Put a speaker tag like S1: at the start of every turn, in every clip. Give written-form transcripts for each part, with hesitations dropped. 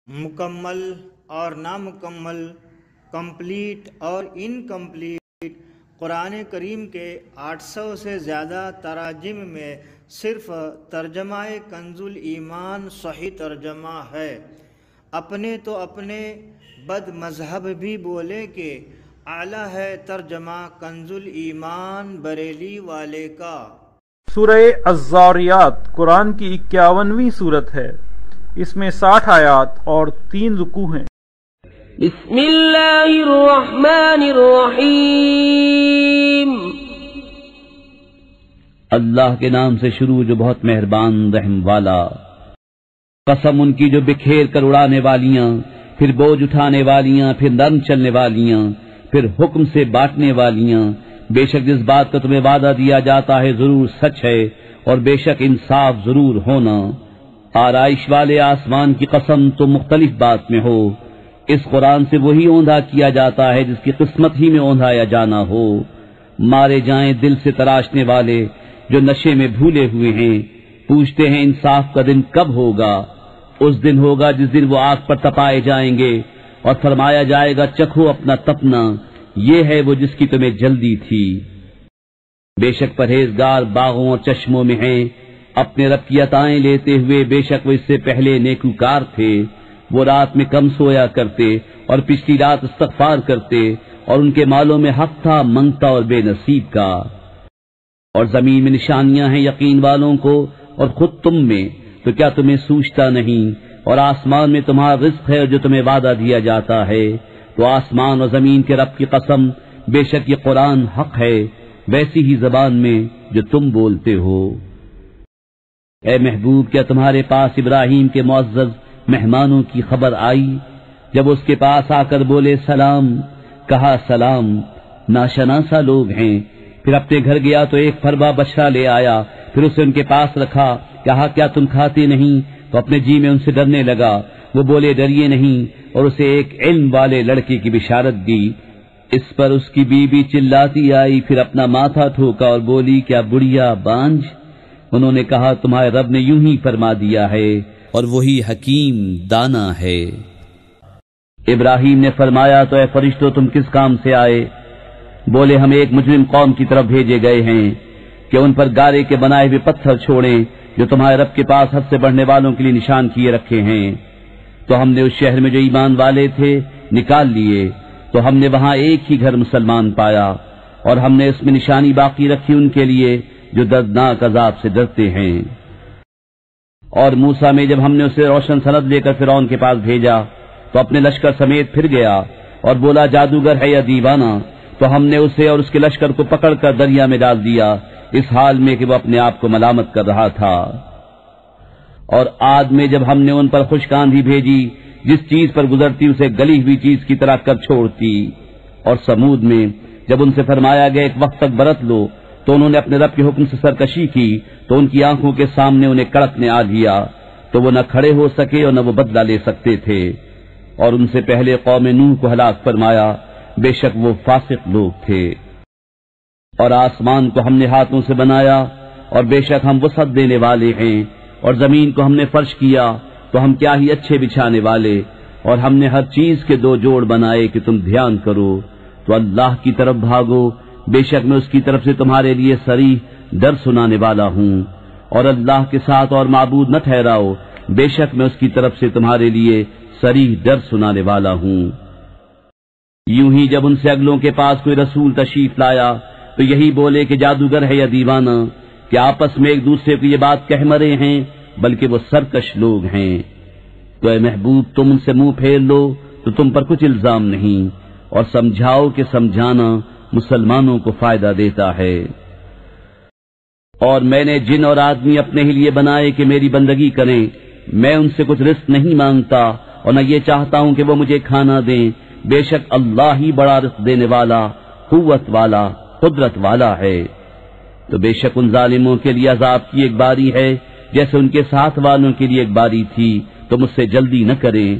S1: مکمل اور نامکمل، کمپلیٹ اور انکمپلیٹ، قرآن کریم کے 800 سے زیادہ تراجم میں صرف ترجمہ کنز الایمان صحیح ترجمہ ہے۔ اپنے تو اپنے بد مذہب بھی بولے کہ اعلیٰ ہے ترجمہ کنز الایمان بریلی والے کا۔
S2: سورہ الذاریات قرآن کی 51ویں سورت ہے۔ اس میں 60 آیات اور 3 رکوع ہیں۔
S3: بسم اللہ الرحمن الرحیم۔
S4: اللہ کے نام سے شروع جو بہت مہربان رحم والا۔ قسم ان کی جو بکھیر کر اڑانے والیاں، پھر بوجھ اٹھانے والیاں، پھر نرم چلنے والیاں، پھر حکم سے بانٹنے والیاں۔ بے شک جس بات کا تمہیں وعدہ دیا جاتا ہے ضرور سچ ہے، اور بے شک انصاف ضرور ہونا۔ آرائش والے آسمان کی قسم تم مختلف بات میں ہو۔ اس قرآن سے وہی اوندھا کیا جاتا ہے جس کی قسمت ہی میں اوندھایا جانا ہو۔ مارے جائیں دل سے تراشنے والے جو نشے میں بھولے ہوئے ہیں۔ پوچھتے ہیں انصاف کا دن کب ہوگا؟ اس دن ہوگا جس دن وہ آگ پر تپائے جائیں گے اور فرمایا جائے گا چکھو اپنا تپنا، یہ ہے وہ جس کی تمہیں جلدی تھی۔ بے شک پرہیزگار باغوں اور چشموں میں ہیں، اپنے رب کی عطائیں لیتے ہوئے۔ بے شک وہ اس سے پہلے نیکوکار تھے۔ وہ رات میں کم سویا کرتے اور پچھلی رات استغفار کرتے، اور ان کے مالوں میں حق تھا منگتا اور بے نصیب کا۔ اور زمین میں نشانیاں ہیں یقین والوں کو، اور خود تم میں، تو کیا تمہیں سوچتا نہیں؟ اور آسمان میں تمہارا رزق ہے جو تمہیں وعدہ دیا جاتا ہے۔ تو آسمان اور زمین کے رب کی قسم، بے شک یہ قرآن حق ہے، ویسی ہی زبان میں جو تم بولتے ہو۔ اے محبوب، کیا تمہارے پاس ابراہیم کے معزز مہمانوں کی خبر آئی؟ جب اس کے پاس آ کر بولے سلام، کہا سلام، ناشناسا لوگ ہیں۔ پھر اپنے گھر گیا تو ایک پھروا بچڑا لے آیا، پھر اسے ان کے پاس رکھا، کہا کیا تم کھاتے نہیں؟ تو اپنے جی میں ان سے ڈرنے لگا۔ وہ بولے ڈریے نہیں، اور اسے ایک علم والے لڑکے کی بشارت دی۔ اس پر اس کی بیوی چلاتی آئی، پھر اپنا ماتھا ٹھوکا اور بولی کیا بڑھیا بانجھ؟ انہوں نے کہا تمہارے رب نے یوں ہی فرما دیا ہے، اور وہی حکیم دانا ہے۔ ابراہیم نے فرمایا تو اے فرشتوں تم کس کام سے آئے؟ بولے ہم ایک مجرم قوم کی طرف بھیجے گئے ہیں کہ ان پر گارے کے بنائے ہوئے پتھر چھوڑیں جو تمہارے رب کے پاس حد سے بڑھنے والوں کے لیے نشان کیے رکھے ہیں۔ تو ہم نے اس شہر میں جو ایمان والے تھے نکال لیے، تو ہم نے وہاں ایک ہی گھر مسلمان پایا، اور ہم نے اس میں نشانی باقی رکھی ان کے لیے جو دردناک عذاب سے ڈرتے ہیں۔ اور موسیٰ میں جب ہم نے اسے روشن سند لے کر فرعون کے پاس بھیجا تو اپنے لشکر سمیت پھر گیا اور بولا جادوگر ہے یا دیوانہ، تو ہم نے اسے اور اس کے لشکر کو پکڑ کر دریا میں ڈال دیا، اس حال میں کہ وہ اپنے آپ کو ملامت کر رہا تھا۔ اور عاد میں جب ہم نے ان پر خشک آندھی بھیجی، جس چیز پر گزرتی اسے گلی ہوئی چیز کی طرح کر چھوڑتی۔ اور سمود میں جب ان سے فرمایا گیا ایک وقت تک برت لو، تو انہوں نے اپنے رب کے حکم سے سرکشی کی، تو ان کی آنکھوں کے سامنے انہیں کڑک نے آ لیا، تو وہ نہ کھڑے ہو سکے اور نہ وہ بدلہ لے سکتے تھے۔ اور ان سے پہلے قوم نوح کو ہلاک فرمایا، بے شک وہ فاسق لوگ تھے۔ اور آسمان کو ہم نے ہاتھوں سے بنایا، اور بے شک ہم وسعت دینے والے ہیں۔ اور زمین کو ہم نے فرش کیا، تو ہم کیا ہی اچھے بچھانے والے۔ اور ہم نے ہر چیز کے 2 جوڑ بنائے کہ تم دھیان کرو۔ تو اللہ کی طرف بھاگو، بے شک میں اس کی طرف سے تمہارے لیے صریح ڈر سنانے والا ہوں۔ اور اللہ کے ساتھ اور معبود نہ ٹھہراؤ، بے شک میں اس کی طرف سے تمہارے لیے صریح ڈر سنانے والا ہوں۔ یوں ہی جب ان سے اگلوں کے پاس کوئی رسول تشریف لایا تو یہی بولے کہ جادوگر ہے یا دیوانہ، کہ آپس میں ایک دوسرے کو یہ بات کہہ مرے ہیں، بلکہ وہ سرکش لوگ ہیں۔ تو اے محبوب تم ان سے منہ پھیر لو تو تم پر کچھ الزام نہیں، اور سمجھاؤ کہ سمجھانا مسلمانوں کو فائدہ دیتا ہے۔ اور میں نے جن اور آدمی اپنے ہی لیے بنائے کہ میری بندگی کریں، میں ان سے کچھ رزق نہیں مانگتا، اور نہ یہ چاہتا ہوں کہ وہ مجھے کھانا دیں۔ بے شک اللہ ہی بڑا رزق دینے والا، قوت والا، قدرت والا ہے۔ تو بے شک ان ظالموں کے لیے عذاب کی ایک باری ہے جیسے ان کے ساتھ والوں کے لیے ایک باری تھی، تو مجھ سے جلدی نہ کریں۔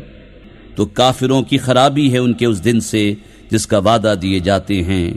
S4: تو کافروں کی خرابی ہے ان کے اس دن سے جس کا وعدہ دیے جاتے ہیں۔